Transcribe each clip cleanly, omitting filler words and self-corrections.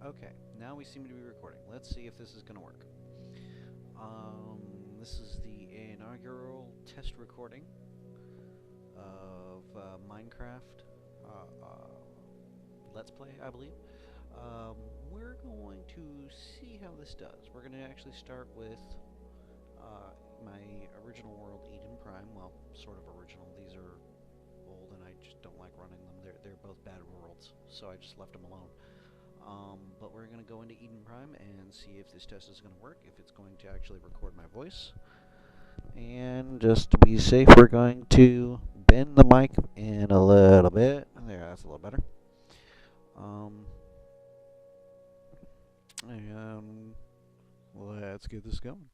Okay, now we seem to be recording. Let's see if this is gonna work. This is the inaugural test recording of Minecraft Let's Play, I believe. Um, we're going to see how this does. We're going to actually start with my original world, Eden Prime. Well, sort of original. These are old, and I just don't like running them. They're both bad worlds, so I just left them alone. But we're going to go into Eden Prime and see if this test is going to work, if it's going to actually record my voice. And just to be safe, we're going to bend the mic in a little bit. There, that's a little better. And let's get this going.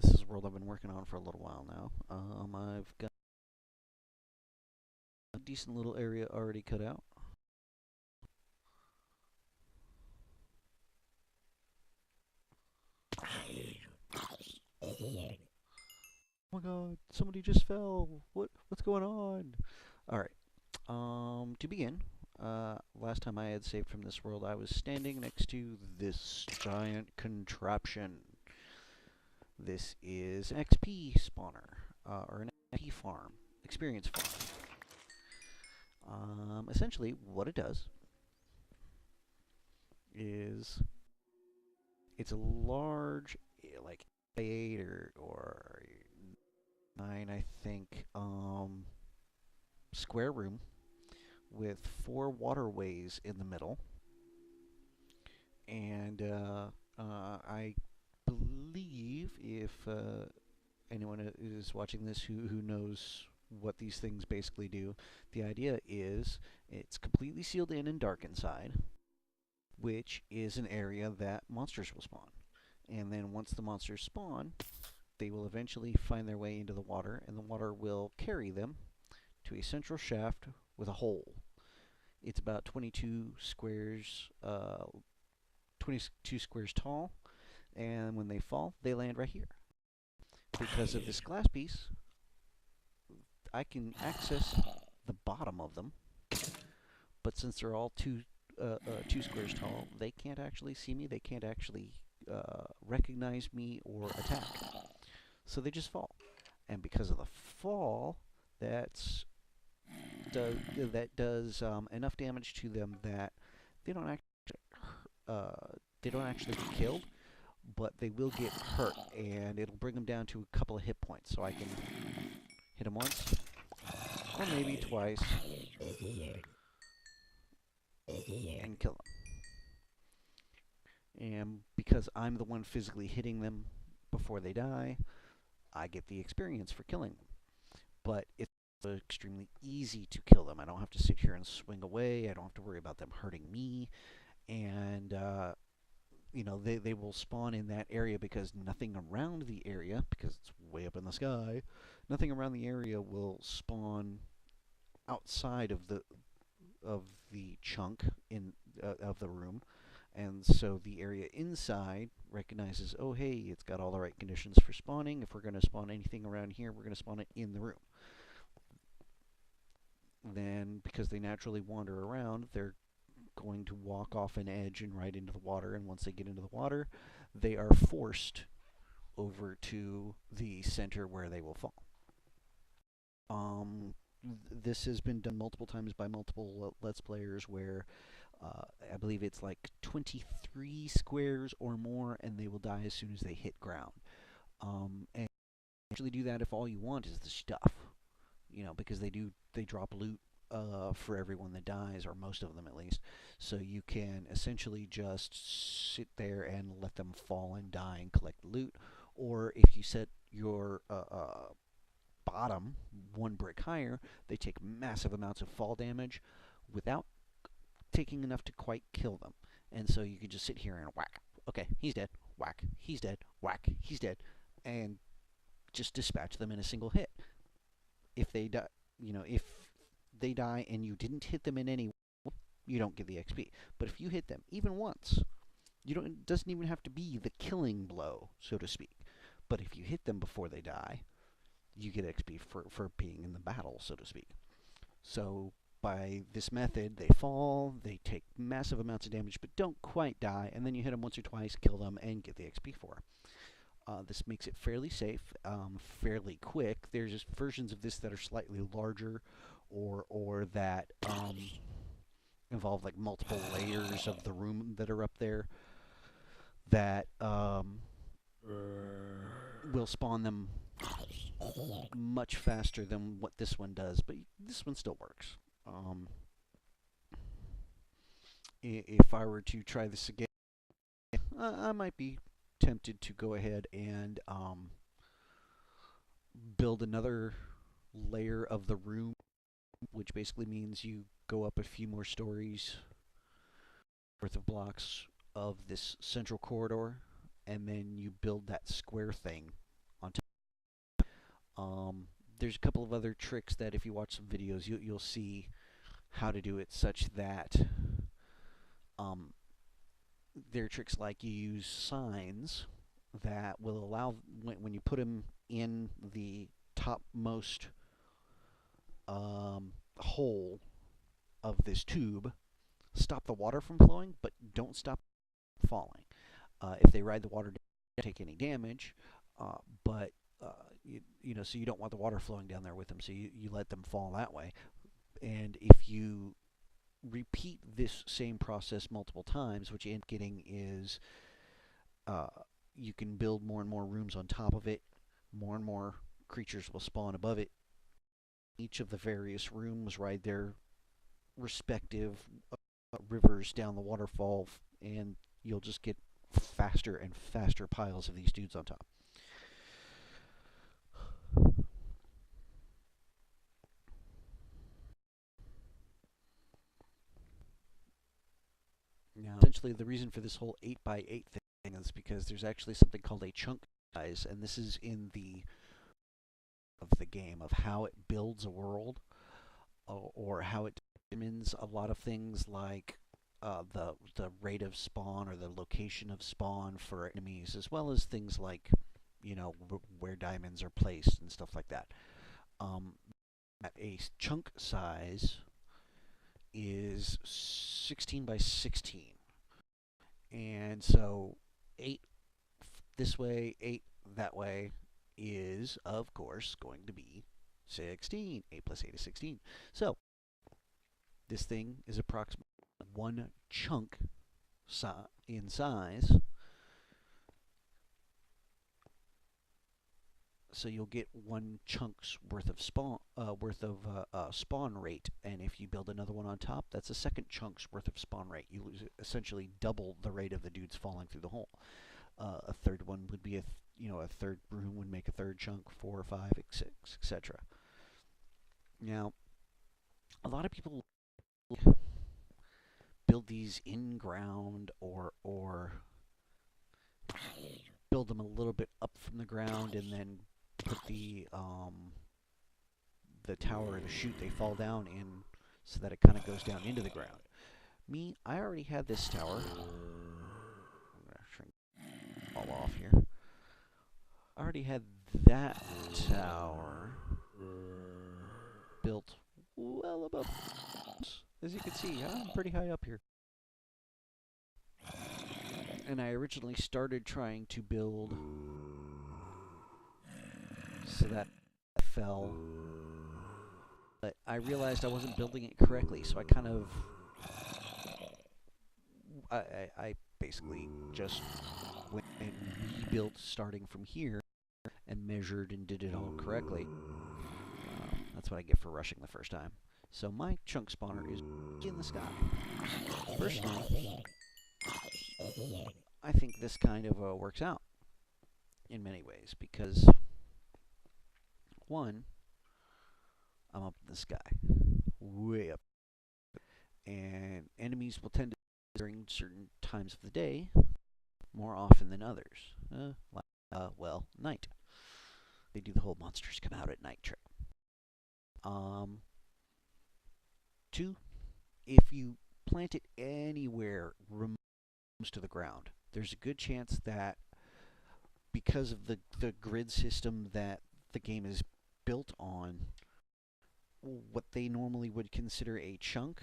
This is a world I've been working on for a little while now. I've got a decent little area already cut out. Oh my god, somebody just fell. What's going on? Alright. To begin, last time I had saved from this world, I was standing next to this giant contraption. This is an XP spawner, or an XP farm, experience farm. Essentially, what it does is it's a large, like 8 or 9, I think, square room with 4 waterways in the middle, and I believe if anyone is watching this who knows what these things basically do, the idea is it's completely sealed in and dark inside, which is an area that monsters will spawn. And then once the monsters spawn, they will eventually find their way into the water, and the water will carry them to a central shaft with a hole. It's about 22 squares, 22 squares tall, and when they fall, they land right here. Because of this glass piece, I can access the bottom of them, but since they're all 2 squares tall, they can't actually see me. They can't actually recognize me or attack. So they just fall. And because of the fall, that does enough damage to them that they don't actually get killed, but they will get hurt, and it'll bring them down to a couple of hit points. So I can hit them once, or maybe twice, and kill them. And because I'm the one physically hitting them before they die, I get the experience for killing them. But it's extremely easy to kill them. I don't have to sit here and swing away. I don't have to worry about them hurting me. And, they will spawn in that area because nothing around the area, because it's way up in the sky, nothing around the area will spawn outside of the chunk of the room. And so the area inside recognizes, oh hey, it's got all the right conditions for spawning. If we're going to spawn anything around here, we're going to spawn it in the room. Then, because they naturally wander around, they're going to walk off an edge and right into the water. And once they get into the water, they are forced over to the center where they will fall. This has been done multiple times by multiple Let's Players where I believe it's like 23 squares or more, and they will die as soon as they hit ground. And actually do that if all you want is the stuff, because they drop loot for everyone that dies, or most of them at least. So you can essentially just sit there and let them fall and die and collect loot. Or if you set your bottom 1 brick higher, they take massive amounts of fall damage without taking enough to quite kill them. And so you could just sit here and whack. Okay, he's dead. Whack. He's dead. Whack. He's dead. And just dispatch them in a single hit. If they die, if they die and you didn't hit them in any way, you don't get the XP. But if you hit them even once, it doesn't even have to be the killing blow, so to speak. But if you hit them before they die, you get XP for being in the battle, so to speak. So by this method, they fall, they take massive amounts of damage, but don't quite die, and then you hit them once or twice, kill them, and get the XP for them. This makes it fairly safe, fairly quick. There's versions of this that are slightly larger, or that involve like multiple layers of the room that are up there that will spawn them much faster than what this one does, but this one still works. If I were to try this again, I might be tempted to go ahead and build another layer of the room, which basically means you go up a few more stories worth of blocks of this central corridor, and then you build that square thing on top. There's a couple of other tricks that if you watch some videos, you'll see how to do it such that there are tricks like you use signs that will allow, when you put them in the topmost hole of this tube, stop the water from flowing, but don't stop falling. If they ride the water, they don't take any damage, but you know, so you don't want the water flowing down there with them, so you let them fall that way. And if you repeat this same process multiple times, what you end up getting is you can build more and more rooms on top of it. More and more creatures will spawn above it. Each of the various rooms ride their respective rivers down the waterfall, and you'll just get faster and faster piles of these dudes on top. Now, essentially, the reason for this whole 8x8 thing is because there's actually something called a chunk size, and this is in the game of how it builds a world, or how it determines a lot of things like the rate of spawn or the location of spawn for enemies, as well as things like, you know, where diamonds are placed and stuff like that. A chunk size is 16 by 16. And so 8 this way, 8 that way is, of course, going to be 16. 8 plus 8 is 16. So this thing is approximately 1 chunk in size. So you'll get 1 chunk's worth of spawn rate, and if you build another one on top, that's a second chunk's worth of spawn rate. You essentially double the rate of the dudes falling through the hole. A third one would be a third room would make a third chunk, 4 or 5, 6, etc. Now, a lot of people build these in ground or build them a little bit up from the ground and then put the tower and the chute they fall down in so that it kind of goes down into the ground. Me, I already had this tower. I'm going to shrink all off here. I already had that tower built well above. As you can see, I'm pretty high up here. And I originally started trying to build so that it fell, but I realized I wasn't building it correctly, so I kind of I basically just went and rebuilt starting from here and measured and did it all correctly. That's what I get for rushing the first time. So my chunk spawner is in the sky. Personally, I think this kind of works out in many ways because, one, I'm up in the sky, way up, and enemies will tend to during certain times of the day more often than others. Well, night. They do the whole monsters come out at night trick. Two, if you plant it anywhere remote to the ground, there's a good chance that because of the grid system that the game is built on, what they normally would consider a chunk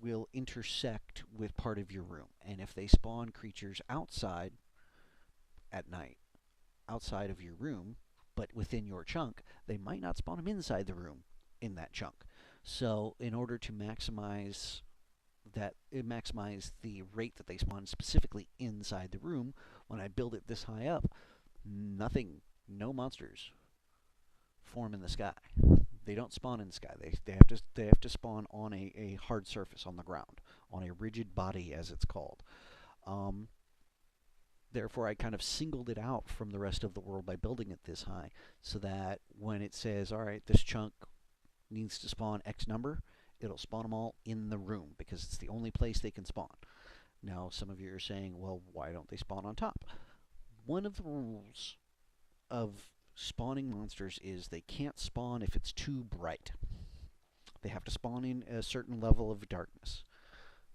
will intersect with part of your room. And if they spawn creatures outside at night, outside of your room, but within your chunk, they might not spawn them inside the room in that chunk. So in order to maximize the rate that they spawn specifically inside the room, when I build it this high up, no monsters form in the sky. They don't spawn in the sky. They have to spawn on a hard surface on the ground, on a rigid body as it's called. Um, Therefore, I kind of singled it out from the rest of the world by building it this high, so that when it says, all right, this chunk needs to spawn X number, it'll spawn them all in the room, because it's the only place they can spawn. Now, some of you are saying, well, why don't they spawn on top? One of the rules of spawning monsters is they can't spawn if it's too bright. They have to spawn in a certain level of darkness.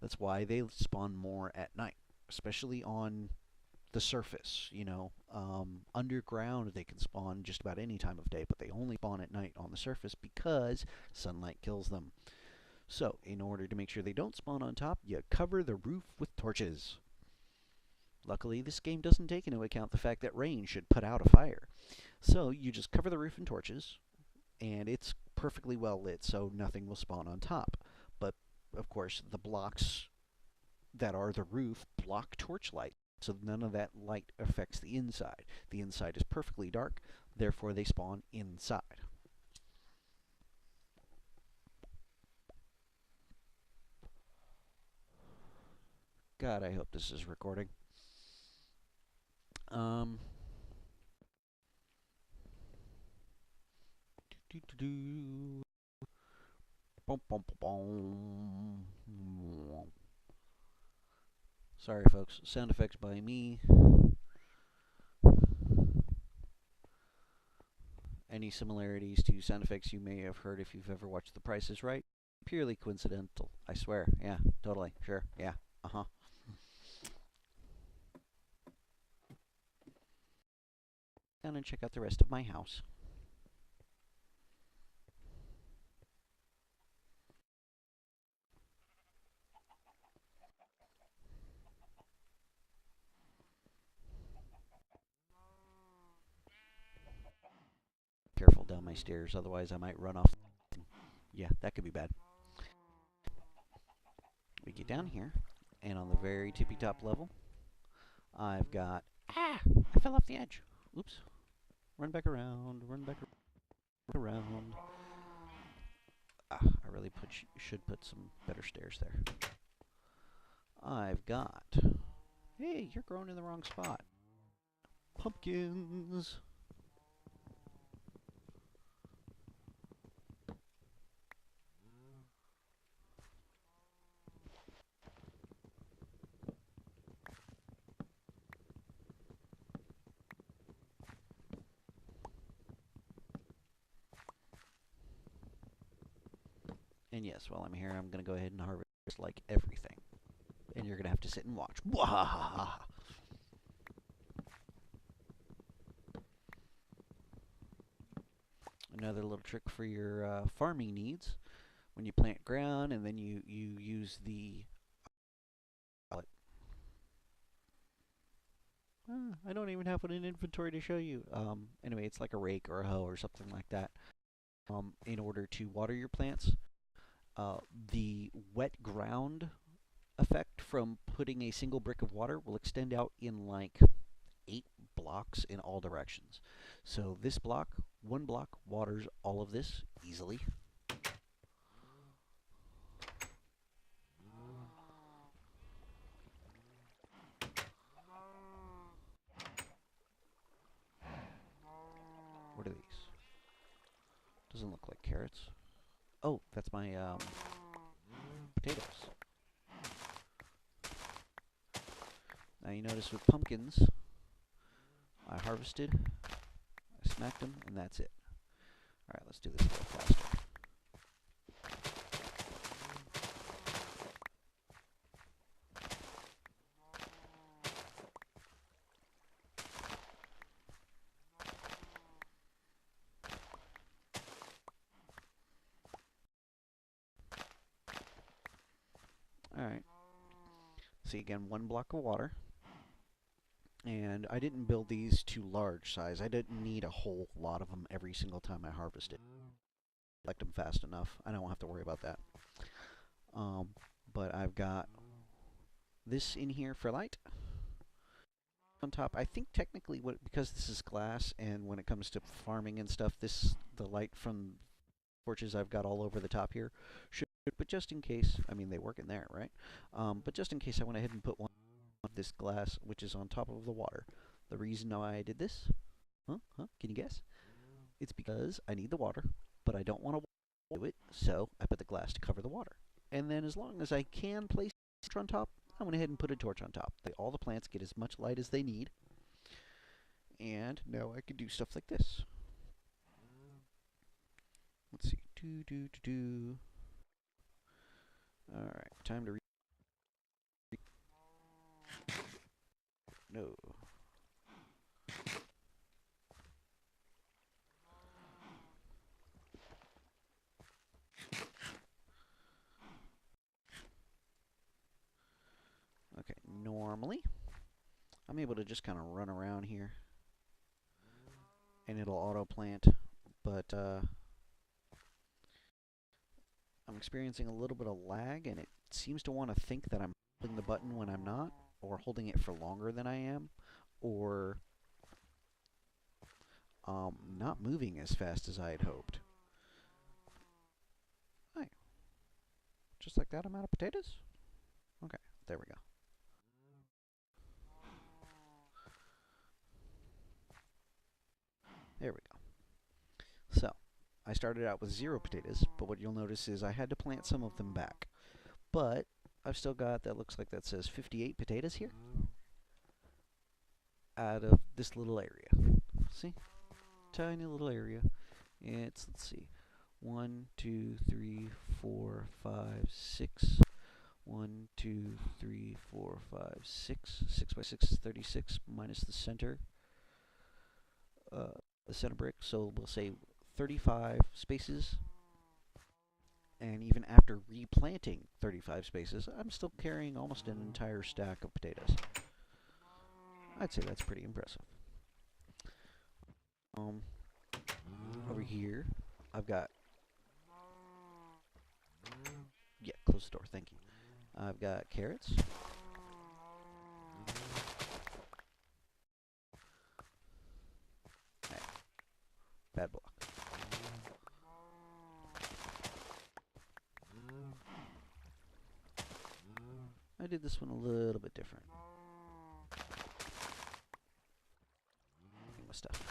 That's why they spawn more at night, especially on the surface. Underground they can spawn just about any time of day, but they only spawn at night on the surface because sunlight kills them. So, in order to make sure they don't spawn on top, you cover the roof with torches. Luckily, this game doesn't take into account the fact that rain should put out a fire. So, you just cover the roof in torches, and it's perfectly well lit, so nothing will spawn on top. But, of course, the blocks that are the roof block torchlight, so none of that light affects the inside. The inside is perfectly dark, therefore they spawn inside. God, I hope this is recording. Sorry, folks. Sound effects by me. Any similarities to sound effects you may have heard if you've ever watched The Price is Right? Purely coincidental, I swear. Yeah, totally. Sure. Yeah. Uh-huh. Down and check out the rest of my house. Careful down my stairs, otherwise I might run off. Yeah, that could be bad. We get down here, and on the very tippy top level, I've got... Ah! I fell off the edge. Oops. Run back around, run back around. I really should put some better stairs there. I've got... Hey, you're growing in the wrong spot. Pumpkins. And yes, while I'm here, I'm going to go ahead and harvest like everything. And you're going to have to sit and watch. Wahahaha! Another little trick for your farming needs. When you plant ground and then you use the... I don't even have an inventory to show you. Anyway, it's like a rake or a hoe or something like that. In order to water your plants, the wet ground effect from putting a single brick of water will extend out in like 8 blocks in all directions. So this block, one block, waters all of this easily. What are these? Doesn't look like carrots. Oh, that's my potatoes. Now you notice with pumpkins, I harvested, I smacked them, and that's it. Alright, let's do this a little faster. Alright. See, again, 1 block of water. And I didn't build these to large size. I didn't need a whole lot of them every single time I harvested. Collect them fast enough. I don't have to worry about that. But I've got this in here for light. On top, I think technically, because this is glass, and when it comes to farming and stuff, the light from torches I've got all over the top here should, but just in case, I mean, they work in there, right? But just in case, I went ahead and put one of this glass, which is on top of the water. The reason why I did this, can you guess? It's because I need the water, but I don't want to do it, so I put the glass to cover the water. And then as long as I can place a torch on top, I went ahead and put a torch on top. All the plants get as much light as they need, and now I can do stuff like this. Let's see. Alright, time to no. Okay, normally, I'm able to just kind of run around here, and it'll auto-plant, but I'm experiencing a little bit of lag, and it seems to want to think that I'm holding the button when I'm not, or holding it for longer than I am, or not moving as fast as I had hoped. Hi. Just like that, I'm out of potatoes? Okay, there we go. There we go. So, I started out with 0 potatoes, but what you'll notice is I had to plant some of them back. But I've still got, that looks like that says 58 potatoes here out of this little area. See? Tiny little area. It's, let's see, 1, 2, 3, 4, 5, 6. 1, 2, 3, 4, 5, 6. 6 by 6 is 36 minus the center brick. So we'll say 35 spaces. And even after replanting 35 spaces, I'm still carrying almost an entire stack of potatoes. I'd say that's pretty impressive. Over here, I've got... Yeah, close the door, thank you. I've got carrots. Okay. Bad block. I did this one a little bit different. My stuff.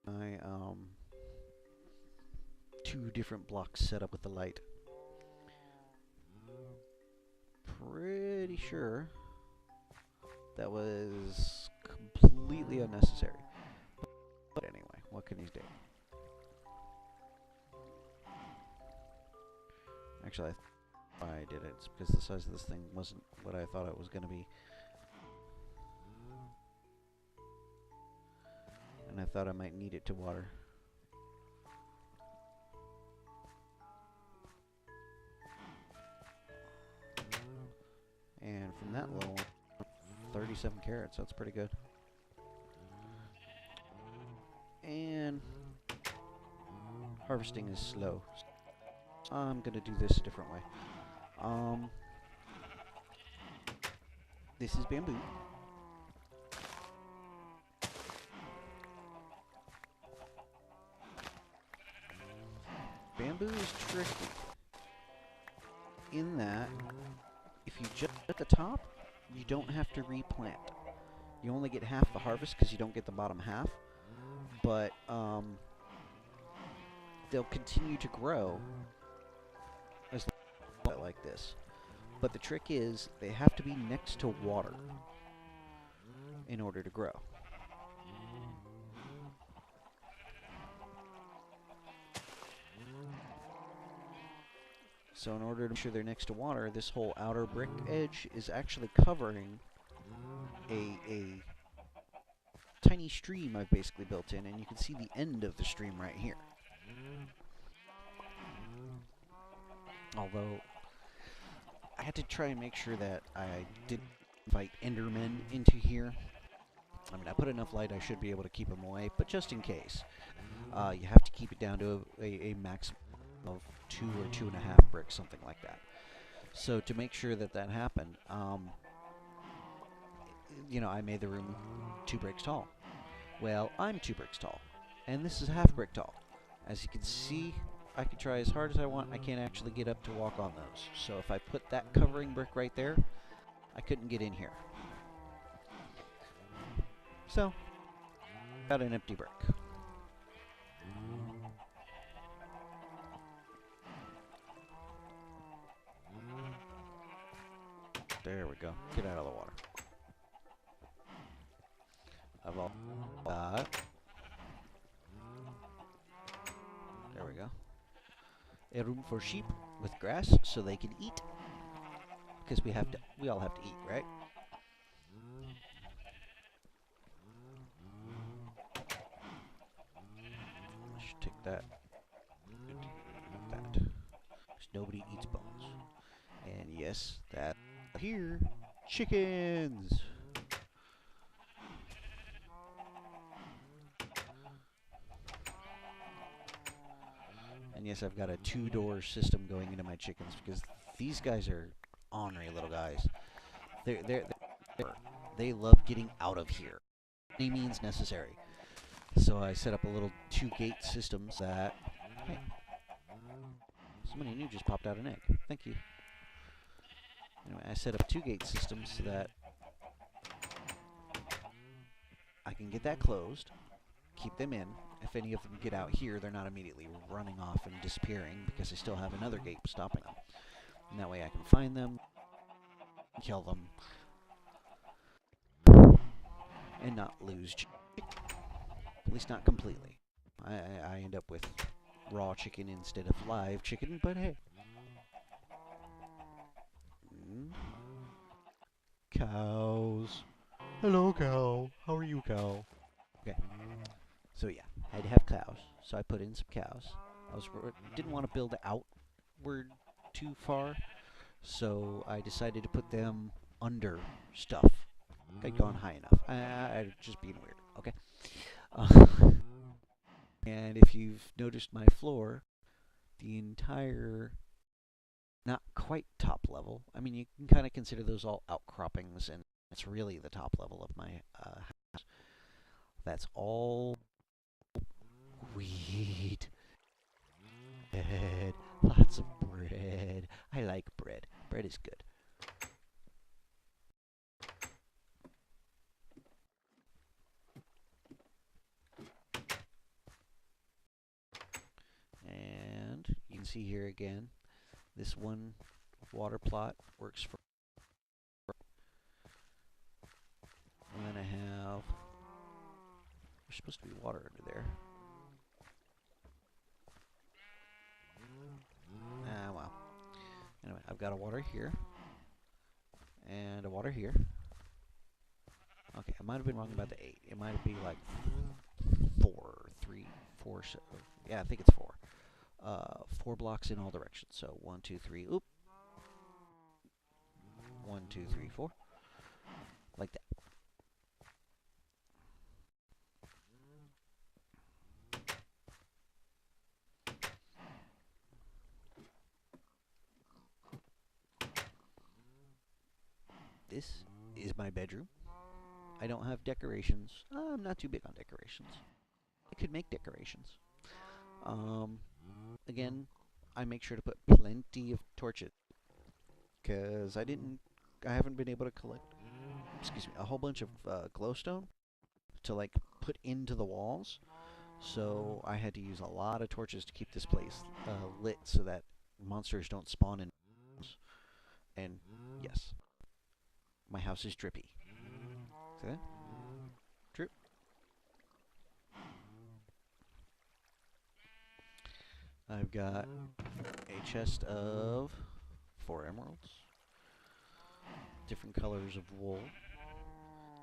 My 2 different blocks set up with the light. Pretty sure that was completely unnecessary. But anyway, what can you do? Actually, I did it. It's because the size of this thing wasn't what I thought it was going to be. And I thought I might need it to water. And from that little one, 37 carrots. That's pretty good. And harvesting is slow. I'm going to do this a different way. This is bamboo. Bamboo is tricky in that if you just at the top, you don't have to replant. You only get half the harvest because you don't get the bottom half, but they'll continue to grow as like this. But the trick is they have to be next to water in order to grow. So in order to make sure they're next to water, this whole outer brick edge is actually covering a tiny stream I've basically built in, and you can see the end of the stream right here. Although, I had to try and make sure that I didn't invite Endermen into here. I mean, I put enough light, I should be able to keep them away, but just in case. You have to keep it down to a maximum of 2 or 2.5 bricks, something like that. So to make sure that that happened, you know, I made the room 2 bricks tall. Well, I'm 2 bricks tall, and this is half brick tall. As you can see, I can try as hard as I want. I can't actually get up to walk on those. So if I put that covering brick right there, I couldn't get in here. So, got an empty brick. There we go. Get out of the water. I've all got. There we go. A room for sheep with grass so they can eat. Because we all have to eat, right? I should take that. That. Because nobody eats bones. And yes, that here, chickens. And yes, I've got a 2-door system going into my chickens because these guys are ornery little guys. They love getting out of here. Any means necessary. So I set up a little 2-gate system that. Hey, somebody new just popped out an egg. Thank you. Anyway, I set up 2-gate systems so that I can get that closed, keep them in. If any of them get out here, they're not immediately running off and disappearing because I still have another gate stopping them. And that way I can find them, kill them, and not lose chicken. At least not completely. I end up with raw chicken instead of live chicken, but hey. Cows. Hello, cow. How are you, cow? Okay. So yeah, I had to have cows. So I put in some cows. Didn't want to build outward too far, so I decided to put them under stuff. I'd gone high enough. I just being weird. Okay. And if you've noticed my floor, the entire, not quite top level. I mean, you can kind of consider those all outcroppings, and it's really the top level of my house. That's all wheat. Bread. Lots of bread. I like bread. Bread is good. And you can see here again, this one water plot works for. And then I have. There's supposed to be water under there. Ah, well. Anyway, I've got a water here. And a water here. Okay, I might have been wrong about the 8. It might be like 4, 3, 4. Yeah, I think it's 4. 4 blocks in all directions. So 1, 2, 3. Oop. 1, 2, 3, 4. Like that. This is my bedroom. I don't have decorations. I'm not too big on decorations. I could make decorations. Again, I make sure to put plenty of torches because I haven't been able to collect, a whole bunch of glowstone to like put into the walls. So I had to use a lot of torches to keep this place lit so that monsters don't spawn in. And yes, my house is drippy. See that? Drip. I've got a chest of 4 emeralds, different colors of wool,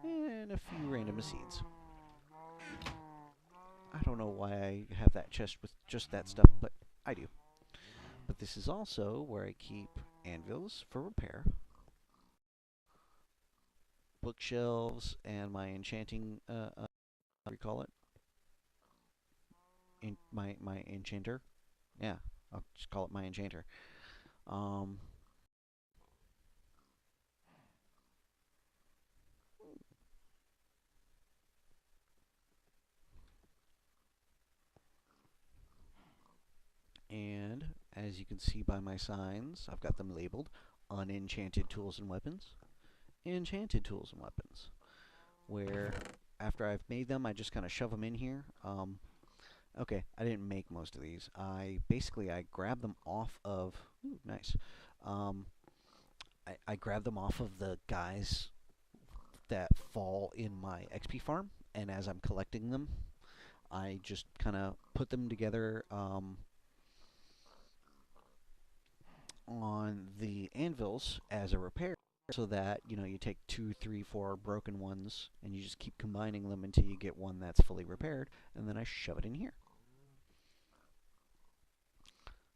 and a few random seeds. I don't know why I have that chest with just that stuff, but I do. But this is also where I keep anvils for repair, bookshelves, and my enchanting, what do you call it? My enchanter. Yeah, I'll just call it my enchanter. Um, and as you can see by my signs, I've got them labeled unenchanted tools and weapons, enchanted tools and weapons. Where after I've made them, I just kind of shove them in here. Okay, I didn't make most of these. I grabbed them off of. Ooh, nice. Um, I grabbed them off of the guys that fall in my XP farm, and as I'm collecting them, I just kind of put them together on the anvils as a repair, so that you take 2, 3, 4 broken ones, and you just keep combining them until you get one that's fully repaired, and then I shove it in here.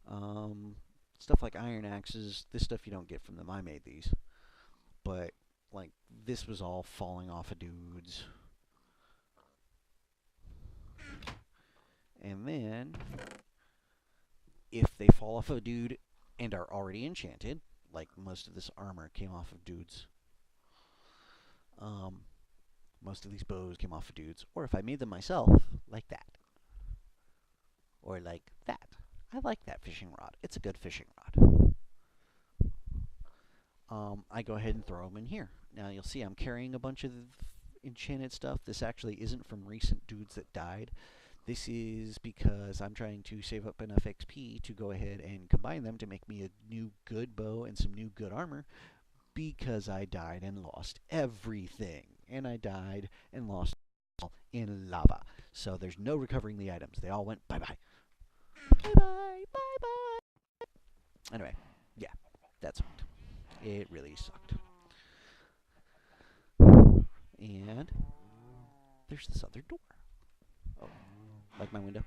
Um, Stuff like iron axes, this stuff you don't get from them. I made these, but like this was all falling off of dudes. And then, if they fall off a dude and are already enchanted, like most of this armor came off of dudes, most of these bows came off of dudes, or if I made them myself, like that, or like that. I like that fishing rod. It's a good fishing rod. I go ahead and throw them in here. Now you'll see I'm carrying a bunch of enchanted stuff. This actually isn't from recent dudes that died. This is because I'm trying to save up enough XP to go ahead and combine them to make me a new good bow and some new good armor, because I died and lost everything. And I died and lost all in lava. So there's no recovering the items. They all went bye-bye. Bye-bye, bye-bye. Anyway, yeah, that sucked. It really sucked. And there's this other door. Oh, like my window.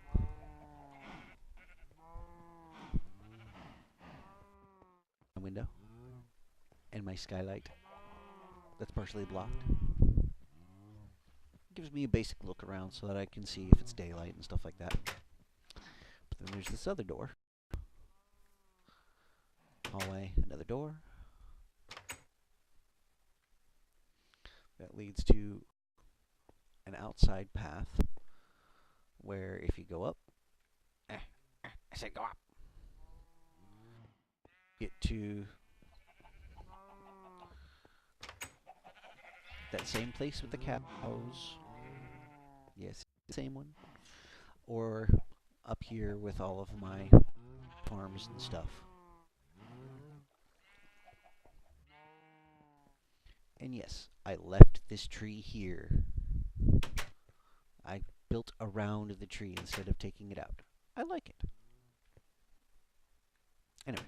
My window. And my skylight that's partially blocked. Gives me a basic look around so that I can see if it's daylight and stuff like that. But then there's this other door. Hallway, another door. That leads to an outside path where if you go up, I said go up, get to that same place with the cows. Yes, the same one. Or up here with all of my farms and stuff. And yes, I left this tree here. I built around the tree instead of taking it out. I like it. Anyway.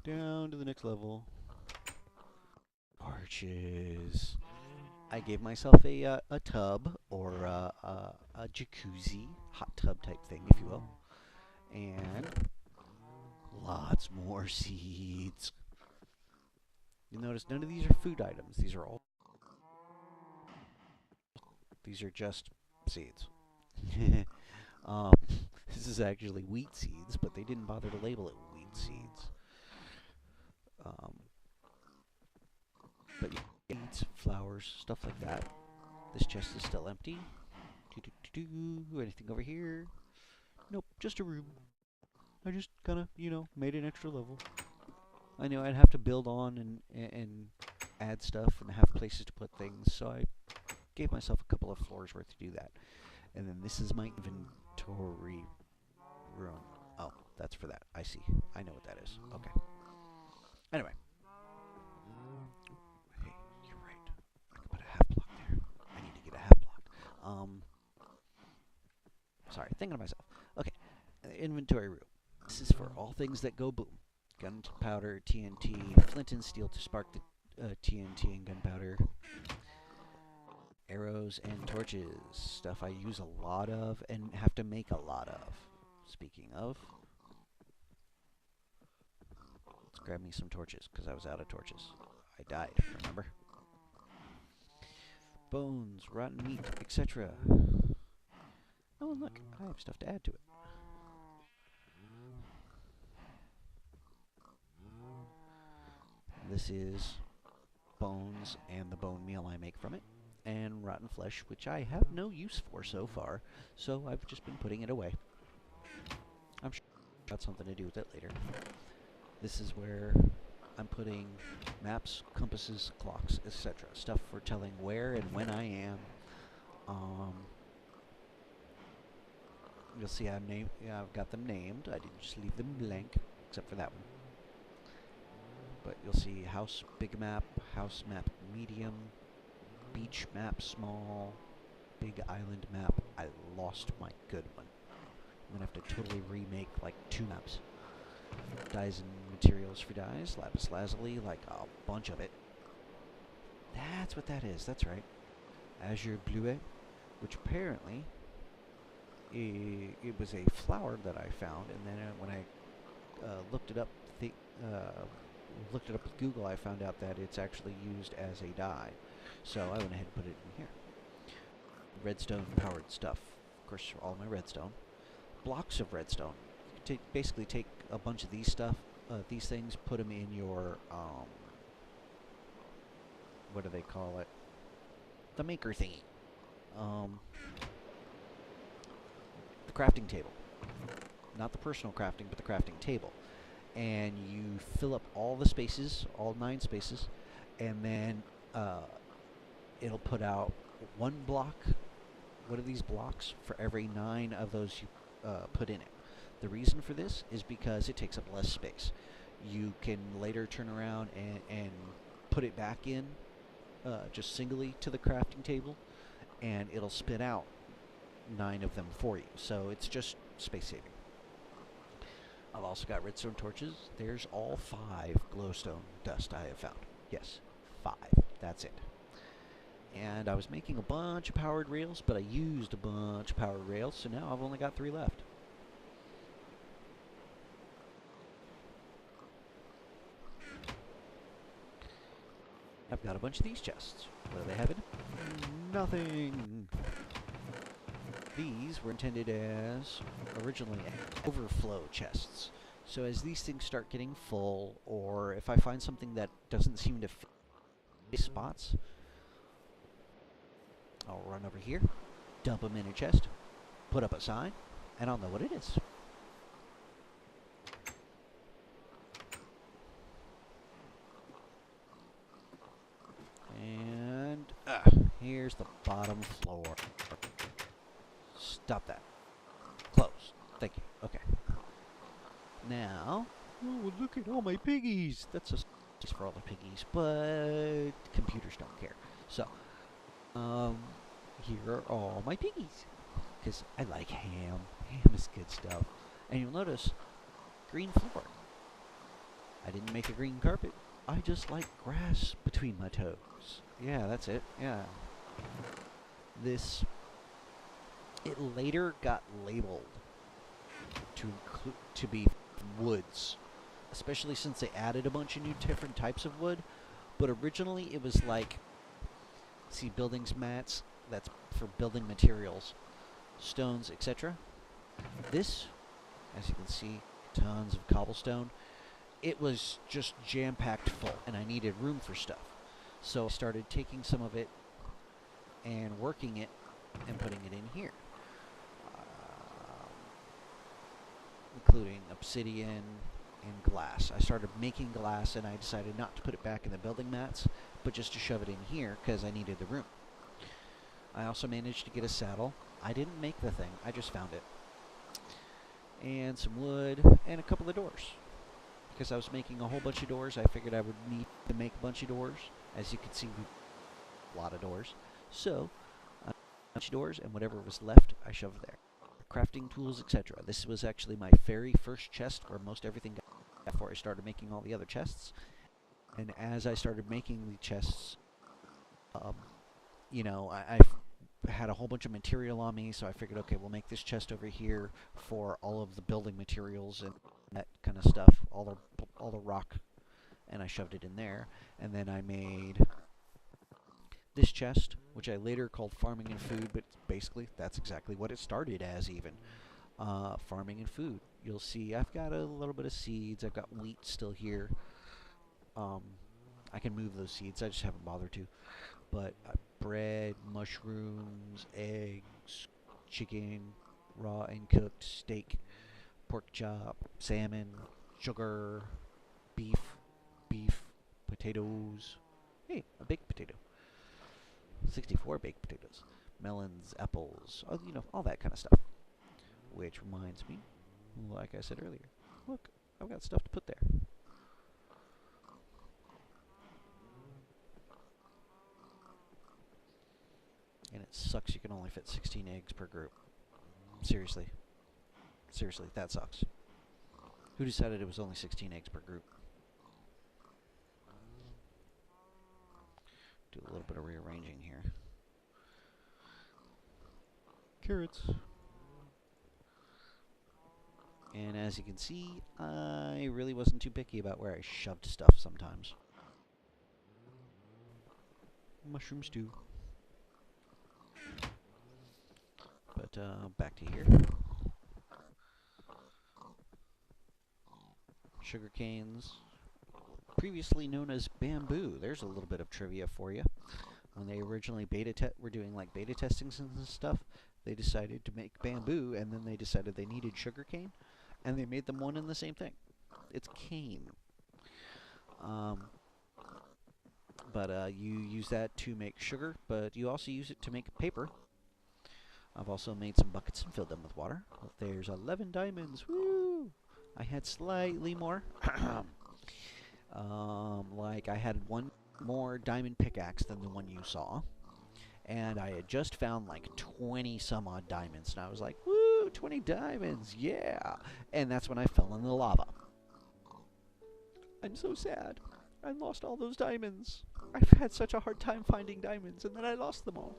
Down to the next level. Arches. I gave myself a tub, or a jacuzzi, hot tub type thing, if you will. And lots more seeds. You'll notice none of these are food items. These are just seeds. um, this is actually wheat seeds, but they didn't bother to label it wheat seeds. But yeah, seeds, flowers, stuff like that. This chest is still empty. Anything over here? Nope, just a room. I just kind of, made an extra level. I knew I'd have to build on and add stuff and have places to put things, so I gave myself a couple of floors worth to do that. And then this is my inventory room. Oh, that's for that. I see. I know what that is. Okay. Anyway. Hey, you're right. I can put a half block there. I need to get a half block. Sorry, thinking of myself. Okay. Inventory room. This is for all things that go boom. Gunpowder, TNT, flint and steel to spark the TNT and gunpowder, arrows and torches, stuff I use a lot of and have to make a lot of. Speaking of, let's grab me some torches because I was out of torches. I died, remember? Bones, rotten meat, etc. Oh, and look, I have stuff to add to it. This is bones and the bone meal I make from it, and rotten flesh, which I have no use for so far, so I've just been putting it away. I'm sure it's got something to do with it later. This is where I'm putting maps, compasses, clocks, etc. Stuff for telling where and when I am. You'll see I've got them named. I didn't just leave them blank, except for that one. But you'll see house big map, house map medium, beach map small, big island map. I lost my good one. I'm gonna have to totally remake like 2 maps. Dyes and materials for dyes, lapis lazuli, like a bunch of it. That's what that is, that's right. Azure bleuet, which apparently it was a flower that I found, and then when I looked it up with Google, I found out that it's actually used as a dye. So I went ahead and put it in here. Redstone powered stuff. Of course, all my redstone. Blocks of redstone. Basically take a bunch of these things, put them in your, what do they call it? The maker thingy. The crafting table. Not the personal crafting, but the crafting table. And you fill up all the spaces, all 9 spaces, and then it'll put out 1 block, one of these blocks, for every 9 of those you put in it. The reason for this is because it takes up less space. You can later turn around and put it back in just singly to the crafting table, and it'll spit out 9 of them for you. So it's just space saving. I've also got redstone torches. There's all 5 glowstone dust I have found. Yes, 5. That's it. And I was making a bunch of powered rails, but I used a bunch of powered rails, so now I've only got 3 left. I've got a bunch of these chests. What do they have in? Nothing! These were intended as originally overflow chests. So as these things start getting full, or if I find something that doesn't seem to fit spots, I'll run over here, dump them in a chest, put up a sign, and I'll know what it is. And here's the bottom floor. Stop that. Close. Thank you. Okay. Now, oh, look at all my piggies. That's just for all the piggies, but computers don't care. So, here are all my piggies. Because I like ham. Ham is good stuff. And you'll notice, green floor. I didn't make a green carpet. I just like grass between my toes. Yeah, that's it. Yeah. It later got labeled to be woods, especially since they added a bunch of new different types of wood. But originally it was like, see, buildings mats, that's for building materials, stones, etc. This, as you can see, tons of cobblestone. It was just jam-packed full, and I needed room for stuff. So I started taking some of it and working it and putting it in here. Including obsidian and glass. I started making glass, and I decided not to put it back in the building mats, but just to shove it in here because I needed the room. I also managed to get a saddle. I didn't make the thing, I just found it. And some wood, and a couple of doors. Because I was making a whole bunch of doors, I figured I would need to make a bunch of doors. As you can see, a lot of doors. So, a bunch of doors, and whatever was left, I shoved there. Crafting tools, etc. This was actually my very first chest where most everything got before I started making all the other chests. And as I started making the chests, um, I had a whole bunch of material on me, so I figured, okay, we'll make this chest over here for all of the building materials and that kind of stuff, all the rock, and I shoved it in there. And then I made this chest, which I later called farming and food, but basically that's exactly what it started as even. Farming and food. You'll see I've got a little bit of seeds. I've got wheat still here. Um, I can move those seeds. I just haven't bothered to. But bread, mushrooms, eggs, chicken, raw and cooked, steak, pork chop, salmon, sugar, beef, potatoes. Hey, a baked potato. 64 baked potatoes. Melons, apples, all that kind of stuff. Which reminds me, like I said earlier, look, I've got stuff to put there. And it sucks you can only fit 16 eggs per group. Seriously. Seriously, that sucks. Who decided it was only 16 eggs per group? Do a little bit of rearranging here. Carrots. And as you can see, I really wasn't too picky about where I shoved stuff sometimes. Mushroom stew. But back to here. Sugar canes, previously known as bamboo. There's a little bit of trivia for you. When they originally were doing like beta testings and stuff, they decided to make bamboo, and then they decided they needed sugar cane, and they made them one and the same thing. It's cane. But you use that to make sugar, but you also use it to make paper. I've also made some buckets and filled them with water. There's 11 diamonds. Woo! I had slightly more. Like I had one more diamond pickaxe than the one you saw. And I had just found like 20 some odd diamonds. And I was like, woo, 20 diamonds, yeah. And that's when I fell in the lava. I'm so sad. I lost all those diamonds. I've had such a hard time finding diamonds, and then I lost them all.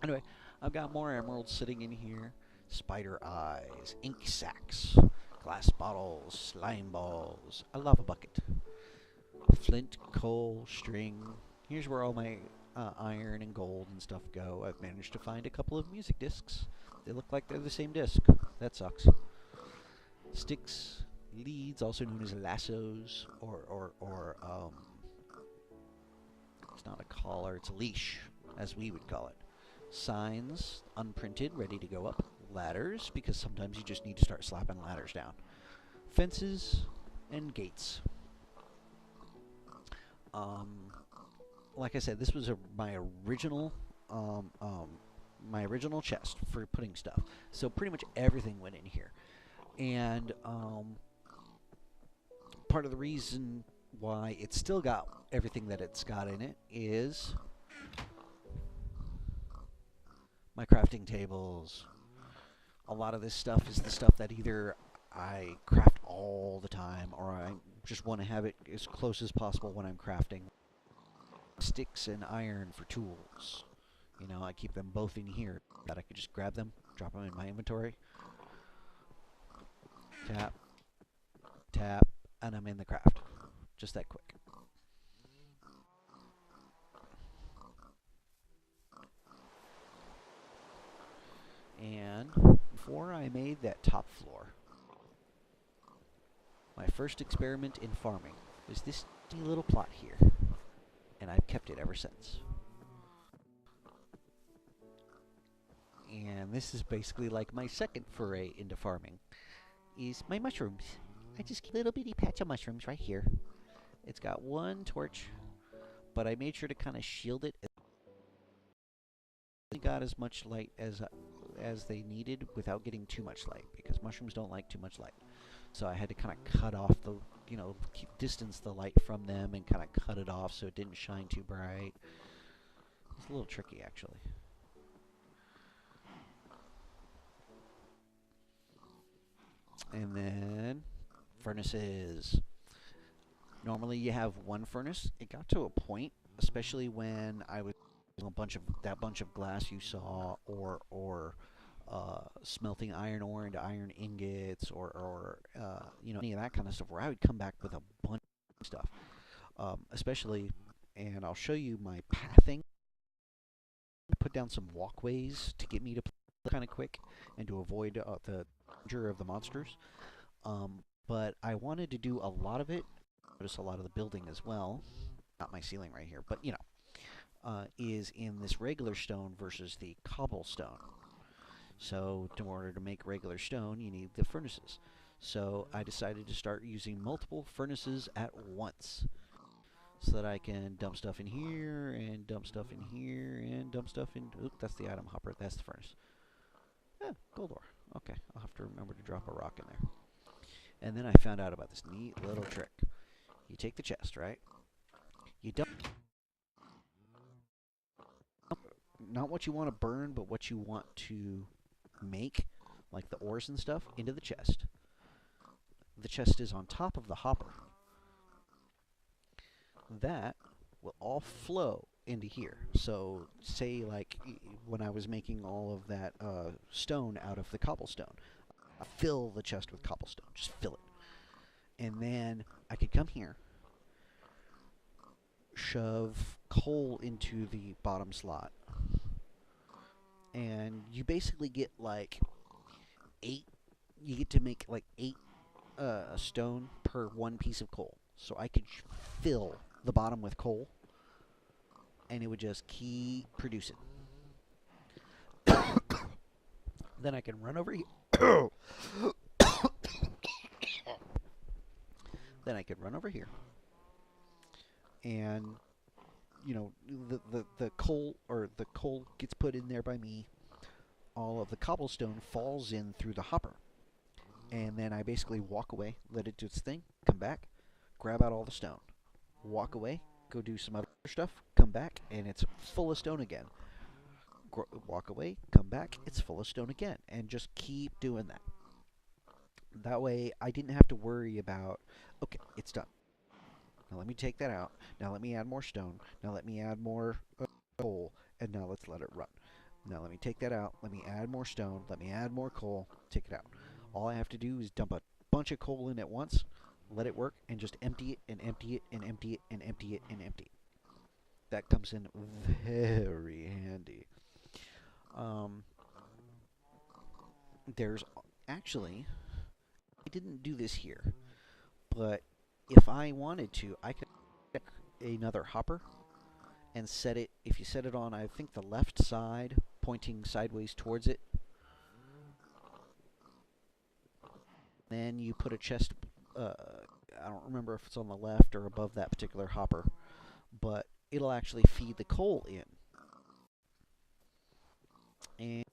Anyway, I've got more emeralds sitting in here. Spider eyes, ink sacks, glass bottles, slime balls, a lava bucket, flint, coal, string. Here's where all my iron and gold and stuff go. I've managed to find a couple of music discs. They look like they're the same disc. That sucks. Sticks, leads, also known as lassos, or it's not a collar, it's a leash, as we would call it. Signs, unprinted, ready to go up. Ladders, because sometimes you just need to start slapping ladders down. Fences, and gates. Like I said, this was my original chest for putting stuff. So pretty much everything went in here. And part of the reason why it's still got everything that it's got in it is my crafting tables. A lot of this stuff is the stuff that either I craft all the time or I just want to have it as close as possible when I'm crafting. Sticks and iron for tools. I keep them both in here that I could just grab them, drop them in my inventory. Tap, tap, and I'm in the craft. Just that quick. And before I made that top floor, my first experiment in farming was this little plot here, and I've kept it ever since. And this is basically like my second foray into farming, is my mushrooms. I just keep a little bitty patch of mushrooms right here. It's got one torch, but I made sure to kind of shield it. It got as much light as they needed without getting too much light, because mushrooms don't like too much light. So I had to kind of cut off the, distance the light from them and kind of cut it off so it didn't shine too bright. It's a little tricky, actually. And then furnaces. Normally you have one furnace. It got to a point, especially when I was a bunch of glass you saw, or smelting iron ore into iron ingots, or any of that kind of stuff, where I would come back with a bunch of stuff, especially, and I'll show you my pathing. I put down some walkways to get me to play kind of quick and to avoid the danger of the monsters. But I wanted to do a lot of it. Notice a lot of the building as well. Not my ceiling right here, but is in this regular stone versus the cobblestone. So, in order to make regular stone, you need the furnaces. So, I decided to start using multiple furnaces at once so that I can dump stuff in here and dump stuff in here and dump stuff in. Oop, that's the item hopper. That's the furnace. Yeah, gold ore. Okay, I'll have to remember to drop a rock in there. And then I found out about this neat little trick. You take the chest, right? You dump not what you want to burn, but what you want to make, like the ores and stuff, into the chest. The chest is on top of the hopper. That will all flow into here. So, say, like, when I was making all of that stone out of the cobblestone, I fill the chest with cobblestone. Just fill it. And then I could come here, shove coal into the bottom slot, and you basically get like 8. You get to make like 8 stone per one piece of coal. So I could fill the bottom with coal, and it would just keep producing. Then I can run over here. Then I could run over here, and the coal gets put in there by me. All of the cobblestone falls in through the hopper, and then I basically walk away, let it do its thing, come back, grab out all the stone, walk away, go do some other stuff, come back, and it's full of stone again. Walk away, come back, it's full of stone again, and just keep doing that. That way, I didn't have to worry about, okay, it's done. Now let me take that out. Now let me add more stone. Now let me add more coal, and now let's let it run. Now let me take that out. Let me add more stone. Let me add more coal. Take it out. All I have to do is dump a bunch of coal in at once, let it work, and just empty it and empty it and empty it and empty it and empty it. That comes in very handy. Um, there's actually, I didn't do this here, but if I wanted to, I could pick another hopper and set it. If you set it on, I think the left side, pointing sideways towards it, then you put a chest. I don't remember if it's on the left or above that particular hopper, but it'll actually feed the coal in. And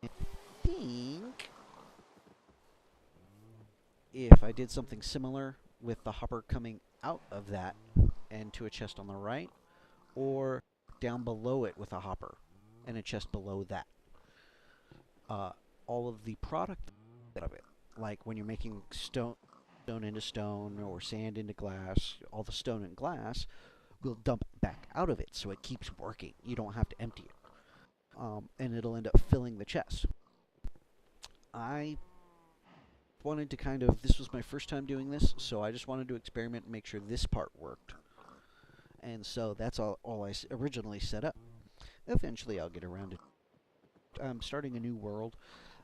I think if I did something similar with the hopper coming out of that and to a chest on the right, or down below it with a hopper and a chest below that, all of the product of it, like when you're making stone into stone or sand into glass, all the stone and glass will dump back out of it, so it keeps working. You don't have to empty it, and it'll end up filling the chest. I wanted to this was my first time doing this, so I just wanted to experiment and make sure this part worked. And so that's all I originally set up. Eventually I'll get around to I'm starting a new world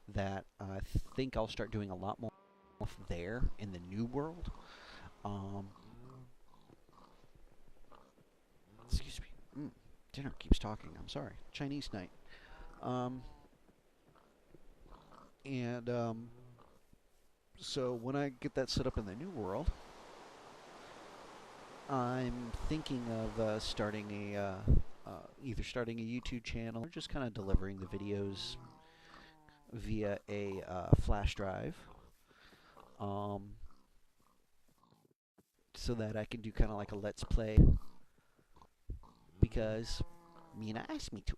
that I think I'll start doing a lot more there in the new world. Excuse me. Dinner keeps talking. I'm sorry. Chinese night. And so when I get that set up in the new world, I'm thinking of either starting a YouTube channel or just kind of delivering the videos via a flash drive, so that I can do kind of like a let's play, because Mina asked me to.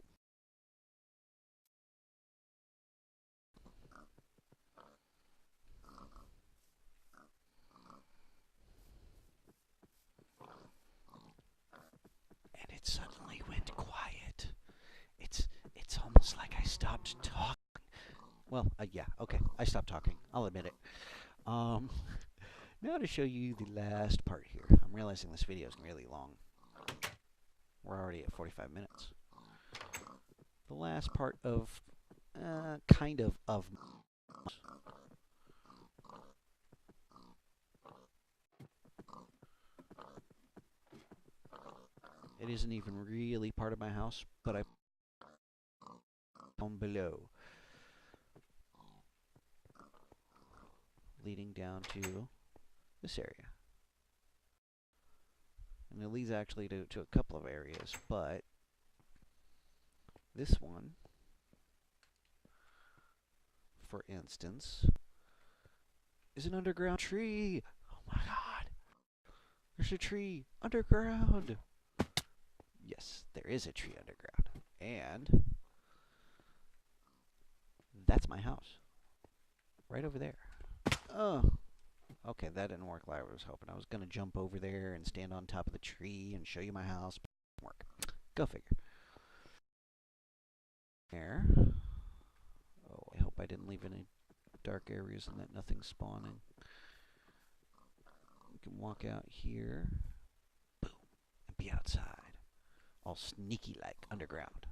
It suddenly went quiet. It's almost like I stopped talking. Well, yeah, okay, I stopped talking. I'll admit it. Um, Now to show you the last part here. I'm realizing this video is really long. We're already at 45 minutes. The last part of, kind of. It isn't even really part of my house, but I down below, leading down to this area. And it leads actually to a couple of areas, but this one, for instance, is an underground tree. Oh my god! There's a tree underground! Yes, there is a tree underground. And that's my house. Right over there. Oh, okay, that didn't work like I was hoping. I was going to jump over there and stand on top of the tree and show you my house, but it didn't work. Go figure. There. Oh, I hope I didn't leave any dark areas and that nothing's spawning. You can walk out here. Boom. And be outside. All sneaky like underground.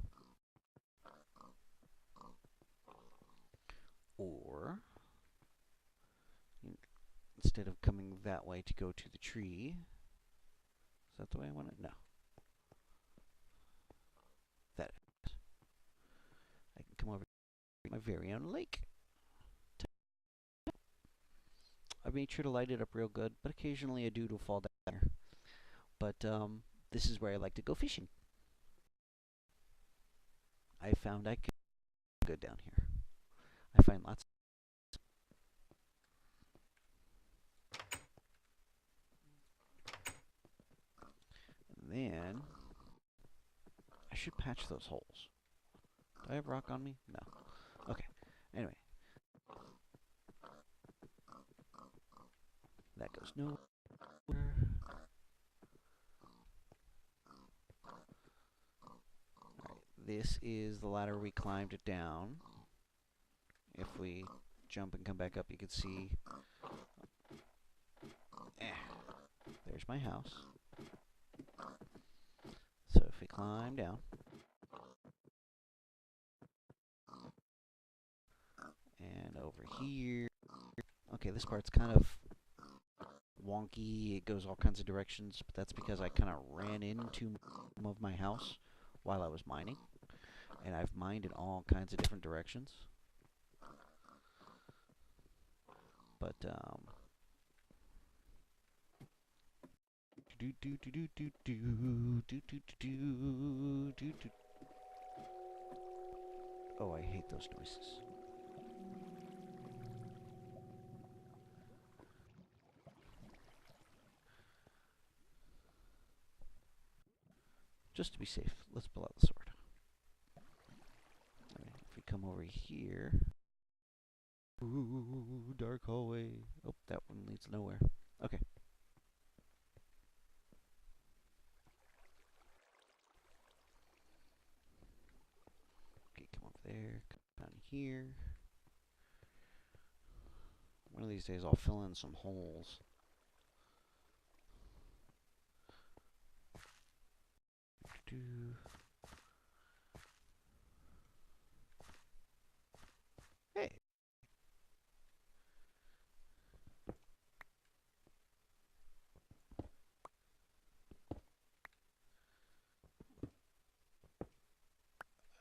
Or, instead of coming that way to go to the tree, is that the way I want it? No. That is. I can come over to my very own lake. I made sure to light it up real good, but occasionally a dude will fall down there. But this is where I like to go fishing. I found I could go down here. I find lots. And then I should patch those holes. Do I have rock on me? No. Okay. Anyway. That goes nowhere. Alright, this is the ladder we climbed down. If we jump and come back up, you can see. There's my house. So if we climb down. And over here. Okay, this part's kind of wonky. It goes all kinds of directions, but that's because I kind of ran into some of my house while I was mining. And I've mined in all kinds of different directions. But, oh, I hate those noises. Just to be safe, let's pull out the sword. Okay, if we come over here. Ooh, dark hallway. Oh, that one leads nowhere. Okay. Okay, come over there, come down here. One of these days I'll fill in some holes. Hey.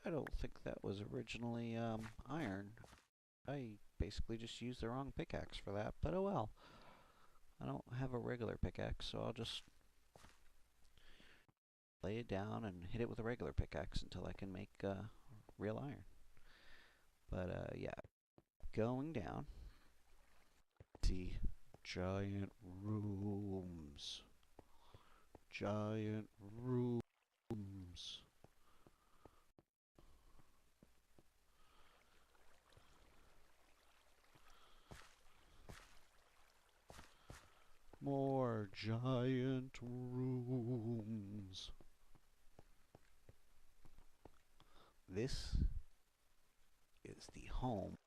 I don't think that was originally iron. I basically just used the wrong pickaxe for that, but oh well. I don't have a regular pickaxe, so I'll just lay it down and hit it with a regular pickaxe until I can make real iron. But yeah, going down. See, giant rooms. Giant rooms. More giant rooms. this is the home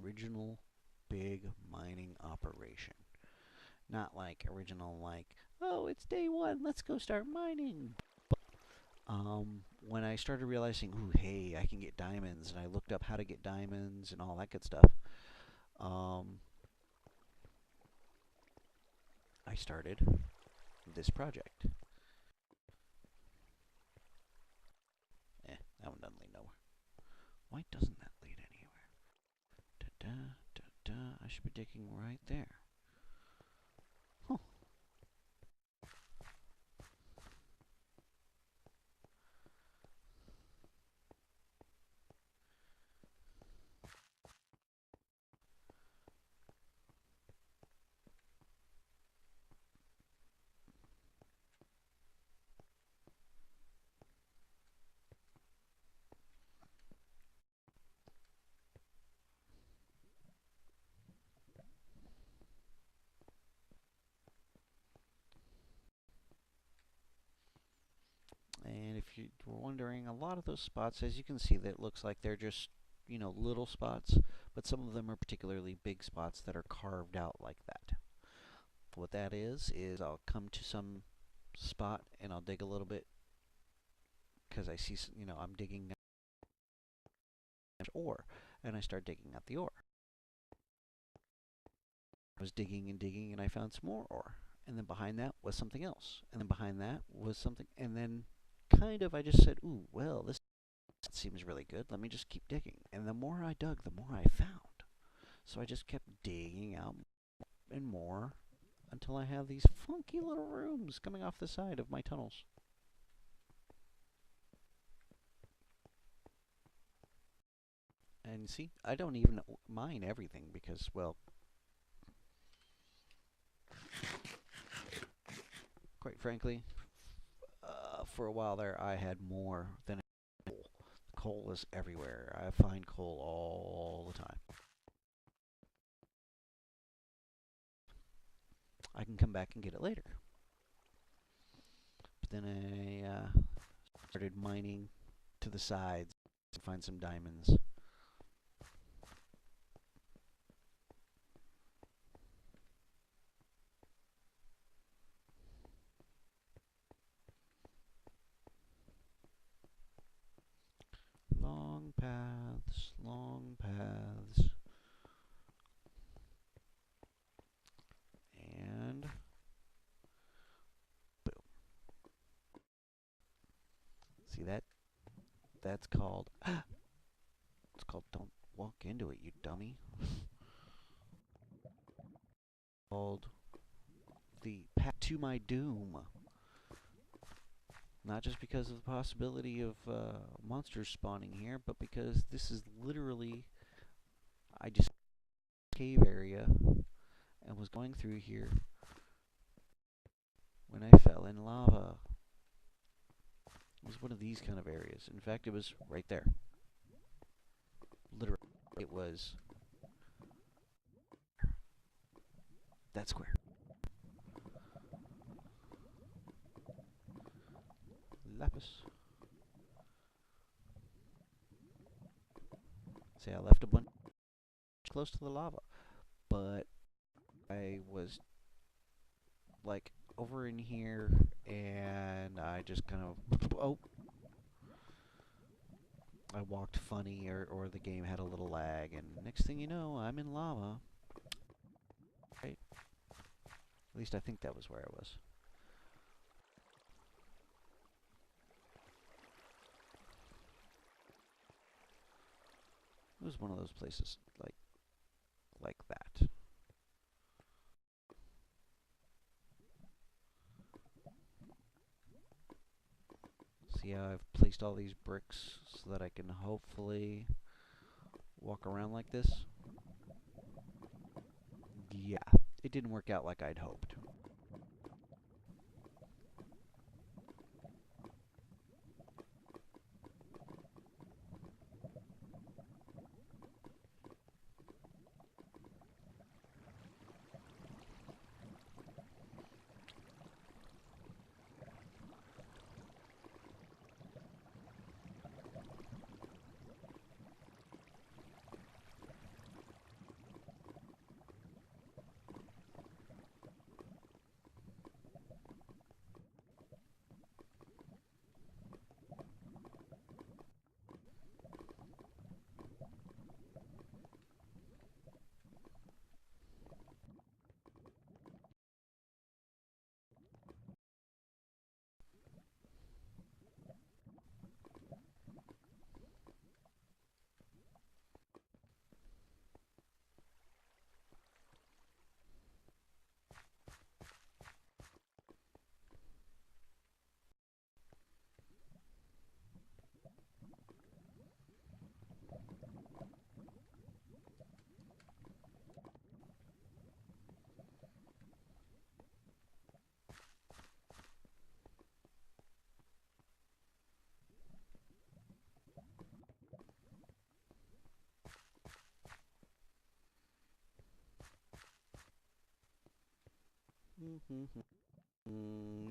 original big mining operation. Not like original like, oh, it's day one, let's go start mining. When I started realizing, ooh, hey, I can get diamonds, and I looked up how to get diamonds and all that good stuff, I started this project. That one doesn't lead nowhere. Why doesn't that lead anywhere? Da-da, I should be digging right there. Huh. And if you were wondering, a lot of those spots, as you can see, that looks like they're just, little spots, but some of them are particularly big spots that are carved out like that. What that is I'll come to some spot and I'll dig a little bit because I see, I'm digging ore, and I start digging at the ore. I was digging and digging, and I found some more ore. And then behind that was something else. And then behind that was something. And then kind of I just said, ooh, well, this seems really good. Let me just keep digging. And the more I dug, the more I found. So I just kept digging out and more until I have these funky little rooms coming off the side of my tunnels. And see, I don't even mine everything because, well, quite frankly, for a while there, I had more than coal. Coal is everywhere. I find coal all the time. I can come back and get it later. But then I started mining to the sides to find some diamonds. Long paths, long paths. And boom. See that? That's called it's called don't walk into it, you dummy. Called the path to my doom. Not just because of the possibility of monsters spawning here, but because this is literally, I just cave area and was going through here when I fell in lava. It was one of these kind of areas. In fact, it was right there. Literally, it was that square. Lapis. See, I left a bunch close to the lava, but I was like over in here, and I just kind of I walked funny, or the game had a little lag, and next thing you know, I'm in lava. Right? At least I think that was where I was. It was one of those places like that. See how I've placed all these bricks so that I can hopefully walk around like this? Yeah, it didn't work out like I'd hoped.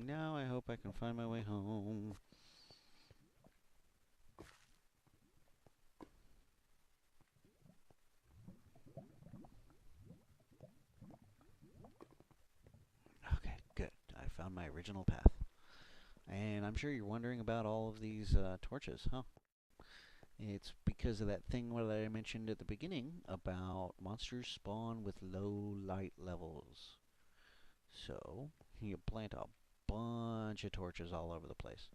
Now I hope I can find my way home. Okay, good. I found my original path. And I'm sure you're wondering about all of these torches, huh? It's because of that thing that I mentioned at the beginning about monsters spawn with low light levels. So, you plant a bunch of torches all over the place.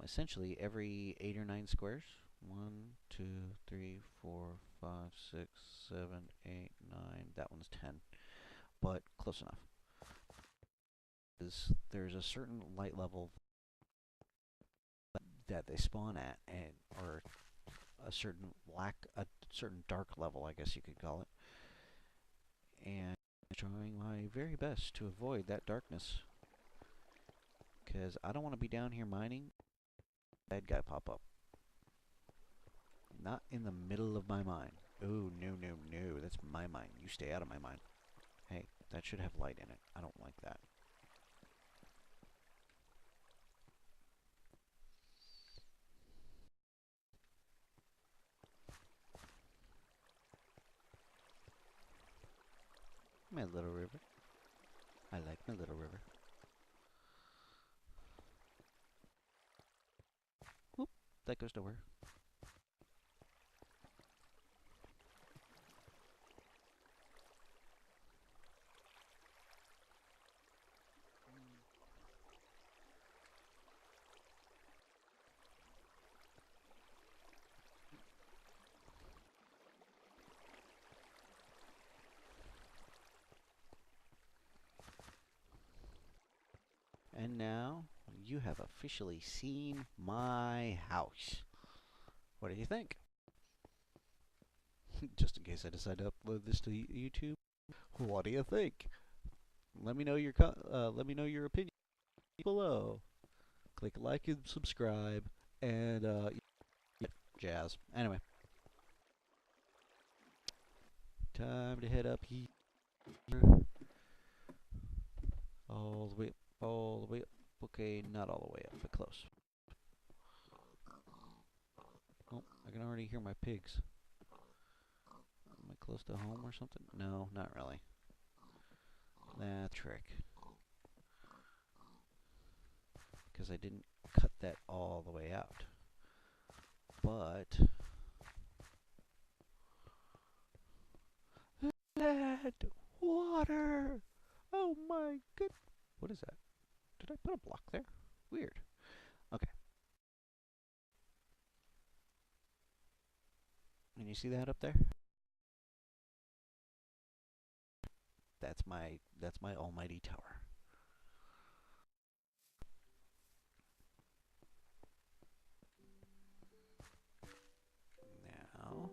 Essentially, every 8 or 9 squares. 1, 2, 3, 4, 5, 6, 7, 8, 9. That one's 10, but close enough. There's a certain light level that they spawn at, and or a certain dark level, I guess you could call it. And I'm trying my very best to avoid that darkness, because I don't want to be down here mining. Bad guy pop up. Not in the middle of my mine. Oh, no, no, no. That's my mine. You stay out of my mine. Hey, that should have light in it. I don't like that. My little river. I like my little river. Whoop. That goes nowhere. And now, you have officially seen my house. What do you think? Just in case I decide to upload this to YouTube, what do you think? Let me know your opinion below. Click like and subscribe, and jazz. Anyway, time to head up here. All the way up, all the way up. Okay, not all the way up, but close. Oh, I can already hear my pigs. Am I close to home or something? No, not really. That trick. Because I didn't cut that all the way out. But lead, water. Oh my good. What is that? Did I put a block there? Weird. Okay. Can you see that up there? That's my almighty tower. Now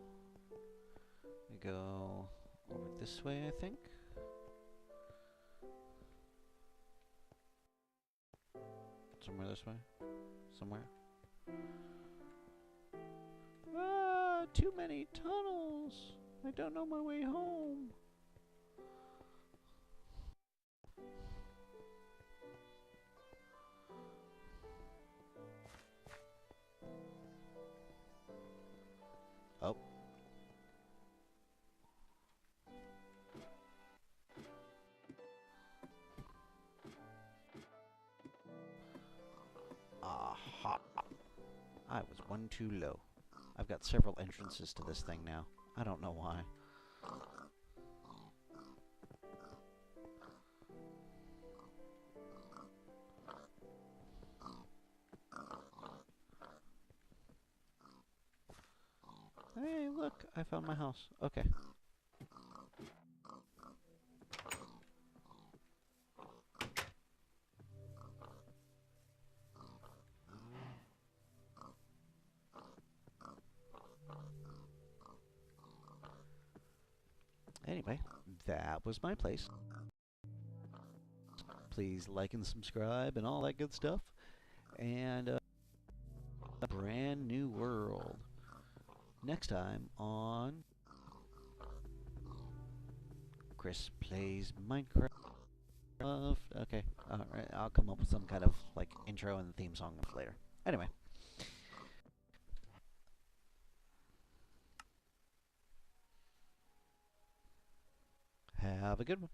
we go over this way, I think. Somewhere this way. Somewhere. Ah, too many tunnels. I don't know my way home. Oh. Aha. I was one too low. I've got several entrances to this thing now. I don't know why. Hey, look, I found my house. Okay. Anyway, that was my place. Please like and subscribe and all that good stuff. And a brand new world. Next time on Chris Plays Minecraft. Okay. Alright, I'll come up with some kind of like intro and theme song later. Anyway, have a good one.